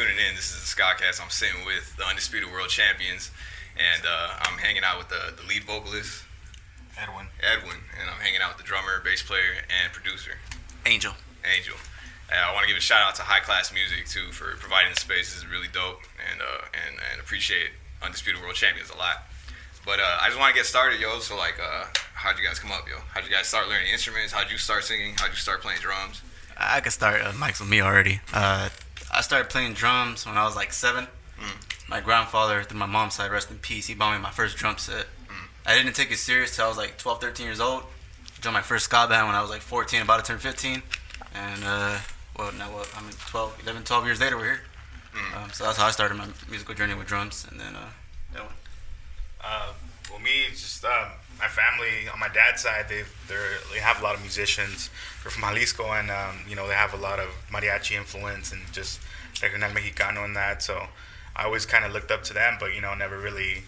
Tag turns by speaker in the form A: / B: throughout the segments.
A: tuning in. This is the SKA CAST. I'm sitting with the Undisputed World Champions, and I'm hanging out with the lead vocalist,
B: Edwin,
A: and I'm hanging out with the drummer, bass player, and producer,
C: Angel.
A: I want to give a shout out to High Class Music too for providing the space. This is really dope, and appreciate Undisputed World Champions a lot. But I just want to get started, yo. So how'd you guys come up, yo? How'd you guys start learning instruments? How'd you start singing? How'd you start playing drums?
C: I could start. Mike's with me already. I started playing drums when I was like 7. My grandfather, through my mom's side, rest in peace, he bought me my first drum set. I didn't take it serious till I was like 12, 13 years old. Joined my first ska band when I was like 14, about to turn 15. And, 12 years later, we're here. So that's how I started my musical journey with drums. And then,
B: Well, me, it's just my family on my dad's side. They have a lot of musicians. They're from Jalisco, and they have a lot of mariachi influence and just regional mexicano and that. So I always kind of looked up to them, but never really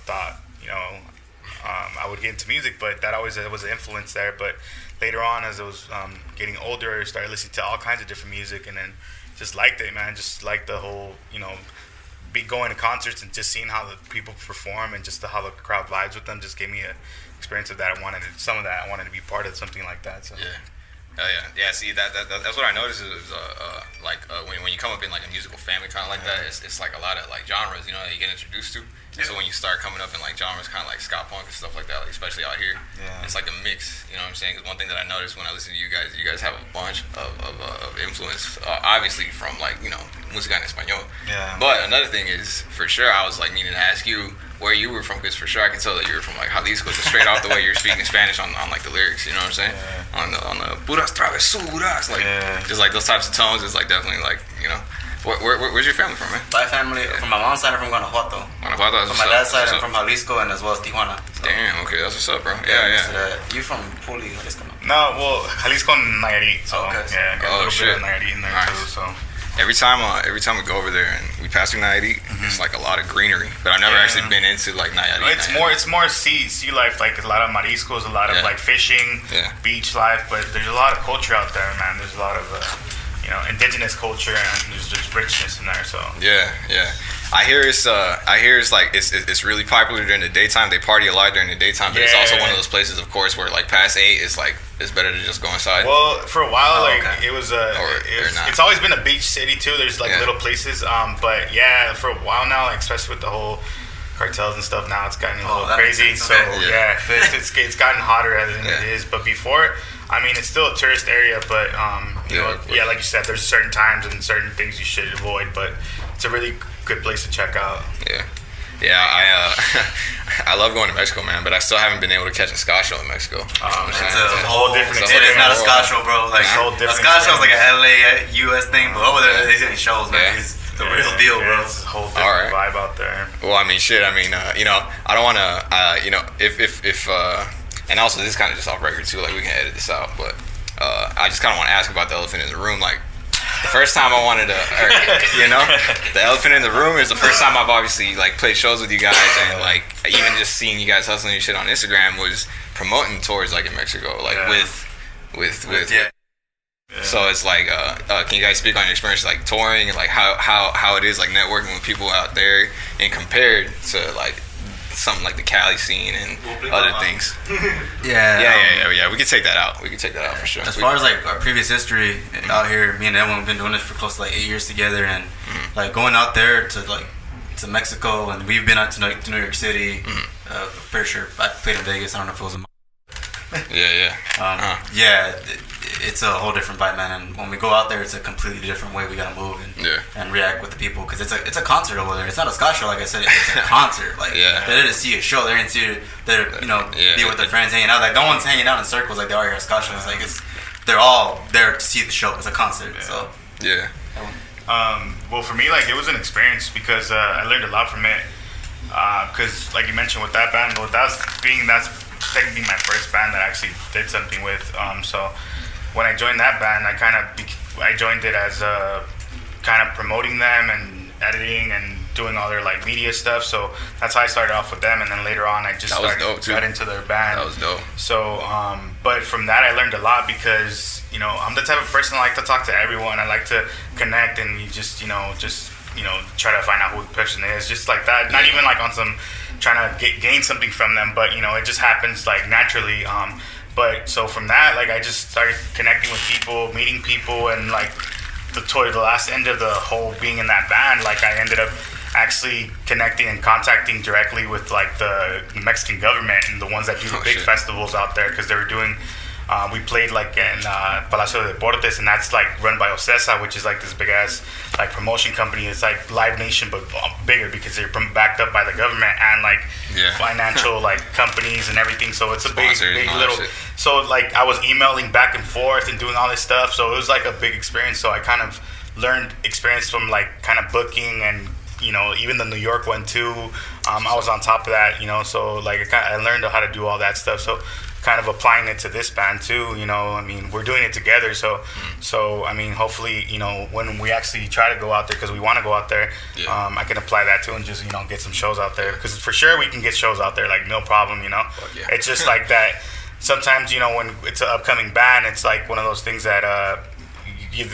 B: thought I would get into music. But that always was an influence there. But later on, as I was getting older, I started listening to all kinds of different music, and then just liked it, man. Just liked the whole be going to concerts and just seeing how the people perform and just how the crowd vibes with them just gave me an experience of that. I wanted to be part of something like that. So.
A: Yeah. See, that's what I noticed is when you come up in like a musical family kind of like that, it's like a lot of like genres, that you get introduced to. And so when you start coming up in like genres kind of like ska punk and stuff like that, like especially out here, it's like a mix. You know what I'm saying? Because one thing that I noticed when I listen to you guys have a bunch of influence, obviously from like música en español.
B: Yeah.
A: But another thing is, for sure, I was like meaning to ask you where you were from, because for sure I can tell that you were from like Jalisco, just straight off the way you're speaking Spanish on like the lyrics. You know what I'm saying? On the puras travesuras, like just like those types of tones. It's like definitely like where's your family from, man?
C: my family, from my mom's side, I'm from Guanajuato.
A: Guanajuato.
C: From my dad's side, I'm from Jalisco, and as well as Tijuana. So.
A: Damn, okay, that's what's up, bro. Yeah.
C: You from Puli, Jalisco?
B: No, well, Jalisco and Nayarit. So
C: okay.
B: Got a little bit of Nayarit in there too. So.
A: Every time we go over there and we pass through Nayarit, it's like a lot of greenery. But I've never actually been into like Nayarit.
B: It's more sea life, like a lot of mariscos, a lot of like fishing, beach life. But there's a lot of culture out there, man. There's a lot of indigenous culture, and there's richness in there. So
A: yeah. I hear it's really popular during the daytime. They party a lot during the daytime, but it's also one of those places, of course, where like past 8 is like it's better to just go inside.
B: Well, for a while, it was it's always been a beach city too. There's like little places, but for a while now, like especially with the whole cartels and stuff, now it's gotten a little crazy. So it's gotten hotter than it is. But before, I mean, it's still a tourist area, but like you said, there's certain times and certain things you should avoid. But it's a really good place to check out.
A: I love going to Mexico, man, but I still haven't been able to catch a ska show in Mexico.
C: It's a whole different experience. It's not a ska show, bro. Like a ska show is like a LA, US thing, but over there they do shows, man. It's the real deal, bro.
B: It's a whole different vibe out there.
A: Well, I mean, shit. I mean, I don't want to, if and also this is kind of just off record too. Like we can edit this out, but I just kind of want to ask about the elephant in the room, like. The first time I wanted to, the elephant in the room is the first time I've obviously like played shows with you guys, and like even just seeing you guys hustling your shit on Instagram was promoting tours like in Mexico, like with. So it's like, can you guys speak on your experience like touring and like how it is like networking with people out there and compared to like something like the Cali scene and other things? Yeah. We could take that out. For sure.
C: As far as like our previous history out here, me and Edwin have been doing this for close to like 8 years together, and like going out there to Mexico, and we've been out to New York City. Pretty sure I played in Vegas. I don't know if it was in. It's a whole different vibe, man. And when we go out there, it's a completely different way we gotta move and react with the people, because it's a concert over there. It's not a ska show, like I said. It's a concert. Like they're there to see a show. They're be with their friends, hanging out. Like no one's hanging out in circles like they are here at ska shows. Like they're all there to see the show. It's a concert. So
B: well, for me, like it was an experience because I learned a lot from it. Because like you mentioned with that band, that's technically my first band that I actually did something with. So when I joined that band, I joined it as kind of promoting them and editing and doing all their like media stuff. So that's how I started off with them, and then later on I just got into their band.
A: That was dope.
B: So, but from that I learned a lot because I'm the type of person I like to talk to everyone. I like to connect, and you just try to find out who the person is, just like that. Not even like on some trying to gain something from them, but it just happens like naturally. But so from that, like I just started connecting with people, meeting people, and like the last end of the whole being in that band, like I ended up actually connecting and contacting directly with like the Mexican government and the ones that do the big festivals out there, because they were doing. We played like in Palacio de Deportes, and that's like run by Ocesa, which is like this big ass like promotion company. It's like Live Nation but bigger, because they're backed up by the government and like financial like companies and everything. So it's a big little. So like I was emailing back and forth and doing all this stuff. So it was like a big experience. So I kind of learned experience from like kind of booking, and even the New York one too. I was on top of that. So like I learned how to do all that stuff. So kind of applying it to this band too, I mean, we're doing it together, so I mean, hopefully, when we actually try to go out there, because we want to go out there, I can apply that too, and just, get some shows out there, because for sure we can get shows out there, like, no problem, It's just like that, sometimes, when it's an upcoming band, it's like one of those things that you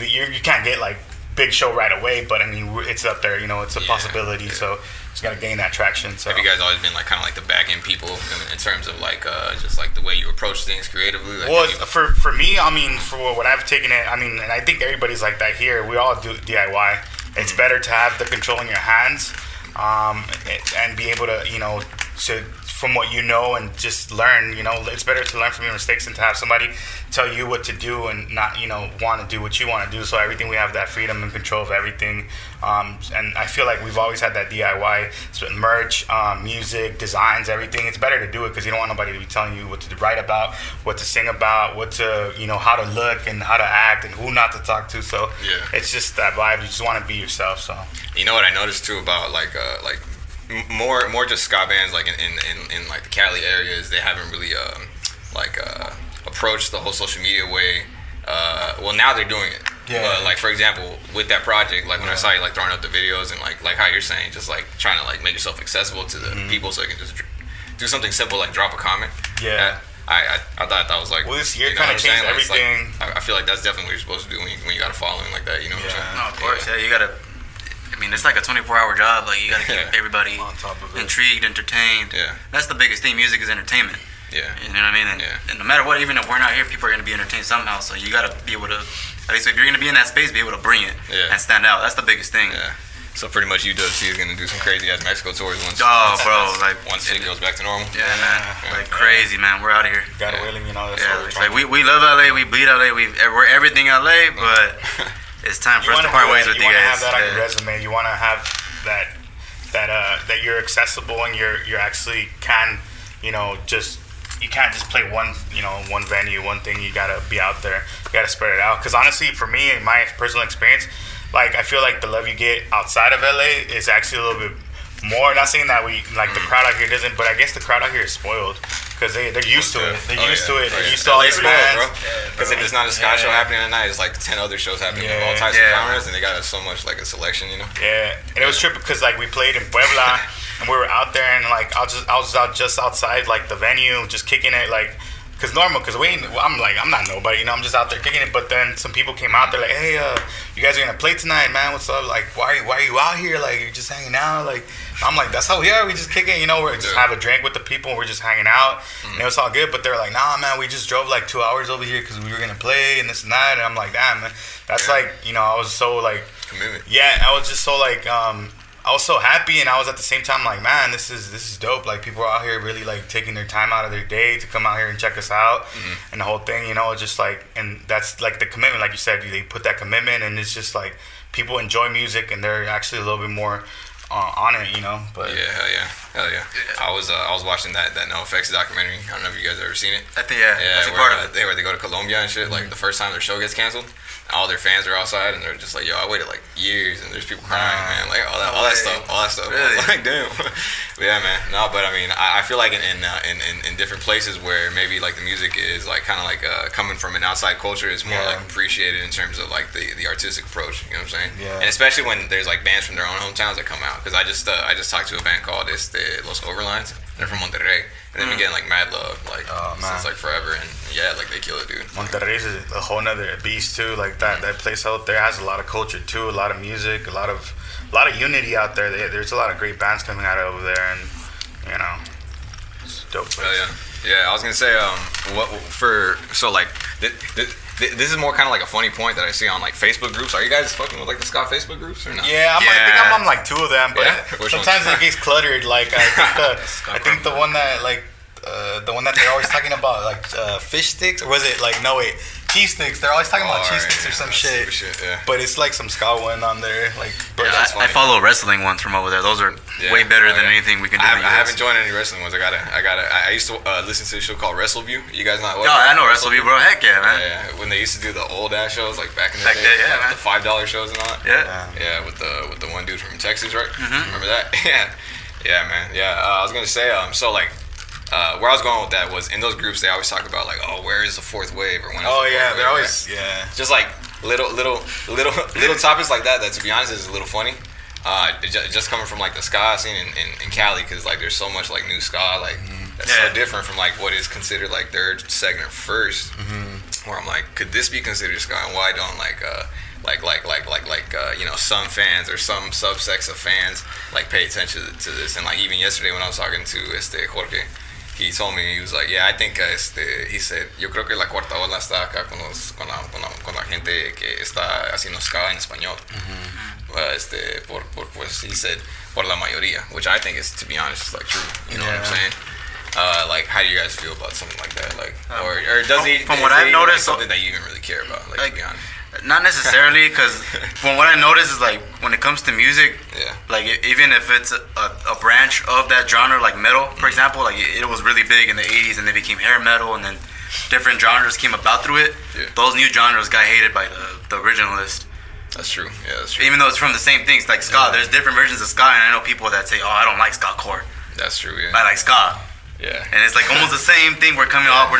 B: can't get, like, big show right away, but I mean, it's up there, it's a possibility, so just gotta gain that traction. So
A: have you guys always been like kind of like the back end people in terms of like just like the way you approach things creatively? Like,
B: well, for me, I mean, for what I've taken it, I mean, and I think everybody's like that here. We all do DIY. It's better to have the control in your hands, and be able to from what and just learn. It's better to learn from your mistakes than to have somebody tell you what to do and not want to do what you want to do. So everything, we have that freedom and control of everything, and I feel like we've always had that DIY. So merch, music, designs, everything. It's better to do it because you don't want nobody to be telling you what to write about, what to sing about, what to how to look and how to act and who not to talk to. So it's just that vibe. You just want to be yourself. So
A: what I noticed too about like more just ska bands like in like the Cali areas, they haven't really approached the whole social media way. Well, now they're doing it. But like for example, with that project, like when I saw you like throwing up the videos and like how you're saying, just like trying to like make yourself accessible to the people, so you can just do something simple like drop a comment. I thought that was like,
B: well, this year kind of changed everything.
A: Like, I feel like that's definitely what you're supposed to do when you got a following like that. What I'm saying?
C: No, of course. Yeah, you gotta. I mean, it's like a 24-hour job. Like, you got to keep everybody
B: on top of it,
C: intrigued, entertained. That's the biggest thing. Music is entertainment. You know what I mean? And no matter what, even if we're not here, people are going to be entertained somehow. So you got to be able to, at least if you're going to be in that space, be able to bring it and stand out. That's the biggest thing.
A: So pretty much UWC is going to do some crazy-ass Mexico tours once it goes back to normal.
C: Yeah, man. Like crazy, man. We're out of here.
B: Got a willing, that's
C: like we love LA. We bleed LA. We're everything LA, but... It's time for us to part ways with you guys.
B: You want to have that on your resume. You want to have that you're accessible and you're actually can you can't just play one venue, one thing. You gotta be out there. You gotta spread it out. Because honestly, for me, in my personal experience, like I feel like the love you get outside of LA is actually a little bit more. Not saying that we like the crowd out here doesn't, but I guess the crowd out here is spoiled. Because they're used to it. They're used to it. They're used to all these bands.
A: Because if it's not a ska show happening at night, it's like 10 other shows happening with all types of genres, and they got so much like a selection,
B: Yeah, and it was trippy because like we played in Puebla, and we were out there, and like I was out just outside like the venue, just kicking it like. Because I'm not nobody, I'm just out there kicking it. But then some people came out there like, hey, you guys are gonna play tonight, man. What's up? Like, why are you out here? Like, you're just hanging out. Like, I'm like, that's how we are. We just kick it, we just have a drink with the people. And we're just hanging out, and it was all good. But they're like, nah, man, we just drove like 2 hours over here because we were gonna play and this and that. And I'm like, damn, man, that's like, I was so like,
A: commitment.
B: Yeah, I was just so like, I was so happy, and I was at the same time like, man, this is dope. Like, people are out here really like taking their time out of their day to come out here and check us out, and the whole thing, just like, and that's like the commitment, like you said, they put that commitment, and it's just like people enjoy music, and they're actually a little bit more on it, But
A: yeah, Hell yeah. I was watching that NoFX documentary. I don't know if you guys ever seen it.
C: I think yeah.
A: Where they go to Colombia and shit. Like the first time their show gets canceled, all their fans are outside and they're just like, yo, I waited like years and there's people crying, man. Like all that stuff.
C: Really?
A: Like damn. But yeah, man. No, but I mean, I feel like in different places where maybe like the music is like kind of like coming from an outside culture is more like appreciated in terms of like the artistic approach. You know what I'm saying?
B: Yeah.
A: And especially when there's like bands from their own hometowns that come out. Because I just talked to a band called Los Overlines. They're from Monterrey. And they've been getting like mad love like since like forever, and yeah, like they kill it, dude.
B: Monterrey is a whole nother beast too. Like that place out there has a lot of culture too, a lot of music, a lot of unity out there. There's a lot of great bands coming out of over there, and you know, it's a dope place.
A: Yeah. I was gonna say this is more kind of like a funny point that I see on like Facebook groups. Are you guys fucking with like the ska Facebook groups or not?
B: Yeah, I think I'm on like 2 of them, but sometimes it gets cluttered. Like I think the one that like the one that they're always talking about, like fish sticks, or was it like cheese sticks? They're always talking about cheese sticks or some shit. But it's like some ska one on there. Like,
C: I follow wrestling ones from over there. Those are way better than anything we can do.
A: I haven't joined any wrestling ones. I used to listen to a show called WrestleView. You guys know?
C: No, I know WrestleView, bro. Heck yeah, man.
A: Yeah, when they used to do the old ass shows, like back in the day,
C: man.
A: The $5 shows and all that. Yeah, with the one dude from Texas, right? Mm-hmm. Remember that? Yeah, man. Yeah, I was gonna say, so like. Where I was going with that was in those groups they always talk about like, oh, where is the fourth wave or when is the fourth wave,
B: they're always
A: just like little topics like that to be honest is a little funny. Just coming from like the ska scene in Cali, because like there's so much like new ska like that's so different from like what is considered like third, second, or first. Where I'm like, could this be considered ska, and why don't you know, some fans or some subsects of fans like pay attention to this? And like even yesterday when I was talking to Jorge, he told me, he was like, yeah, I think he said, yo creo que la cuarta ola está acá con la gente que está haciendo ska en español. Pues he said por la mayoría, which I think is, to be honest, like true. You know what I'm saying? Like, how do you guys feel about something like that? Like, or does he? From what I've noticed, something that you even really care about? Like, to be honest.
C: Not necessarily, because from what I noticed is like when it comes to music, like even if it's a branch of that genre, like metal, for example, like it was really big in the 80s and they became hair metal, and then different genres came about through it. Those new genres got hated by the originalist.
A: That's true. Yeah, that's true.
C: Even though it's from the same things, like ska, there's different versions of ska, and I know people that say, oh, I don't like skacore.
A: That's true, yeah.
C: I like ska.
A: Yeah.
C: And it's like almost the same thing. We're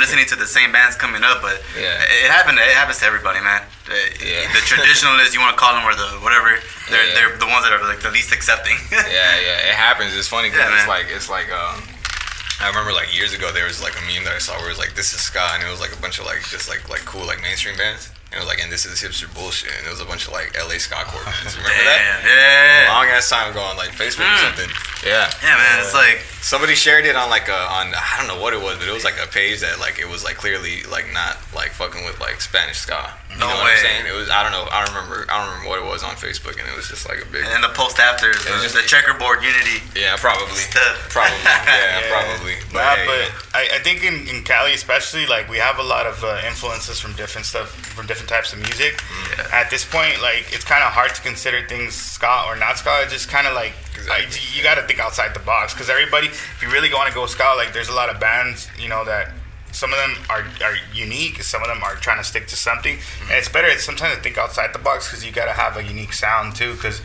C: listening to the same bands coming up, but it happens to everybody, man. The traditionalists, you want to call them, or the whatever, they're the ones that are like the least accepting.
A: It happens. It's funny because it's like I remember like years ago there was like a meme that I saw where it was like, this is ska, and it was like a bunch of like just like cool like mainstream bands. And it was like, and this is hipster bullshit. And it was a bunch of like LA skacore bands. Remember that?
C: Yeah.
A: Long ass time ago on like Facebook or something. Yeah.
C: Yeah, man. It's like
A: somebody shared it on like on I don't know what it was, but it was like a page that like it was like clearly like not like fucking with like Spanish ska. You know what I'm saying? It was, I don't know. I don't remember what it was on Facebook, and it was just like a big.
C: And then the post after is just the checkerboard unity.
A: Yeah, probably. Probably. Yeah, probably.
B: But I think in Cali especially, like we have a lot of influences from different types of music. At this point, like it's kind of hard to consider things ska or not ska. It's just kind of like you got to think outside the box, because everybody, if you really want to go ska, like there's a lot of bands, you know, that some of them are unique, some of them are trying to stick to something, and it's better sometimes to think outside the box, because you got to have a unique sound too, because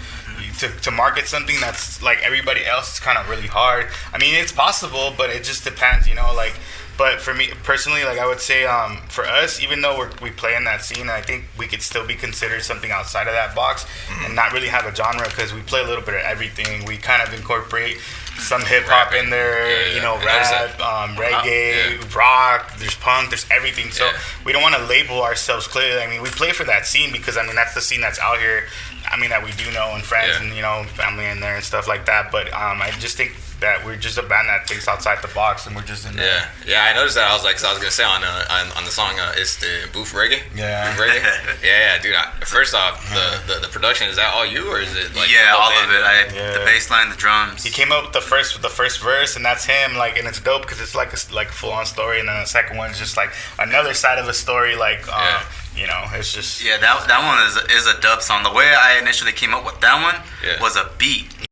B: to market something that's like everybody else, it's kind of really hard. I mean, it's possible, but it just depends, you know, like. But for me personally, like I would say, for us, even though we play in that scene, I think we could still be considered something outside of that box and not really have a genre, because we play a little bit of everything. We kind of incorporate some hip hop in there, you know, rap, reggae, rock. There's punk. There's everything. So we don't want to label ourselves clearly. I mean, we play for that scene because I mean that's the scene that's out here. I mean that we do know, and friends and you know family in there and stuff like that. But I just think that we're just a band that thinks outside the box, and we're just in there.
A: Yeah, I noticed that. I was like, cause I was gonna say on the song, it's the Booth Reggae.
B: Yeah.
A: Booth Reggae. Yeah, dude. First off, the production, is that all you, or is it like
C: all of it? The bass line, the drums.
B: He came up with the first verse, and that's him. Like, and it's dope because it's like a full on story, and then the second one is just like another side of a story. Like, you know, it's just
C: that one is a dub song. The way I initially came up with that one was a beat.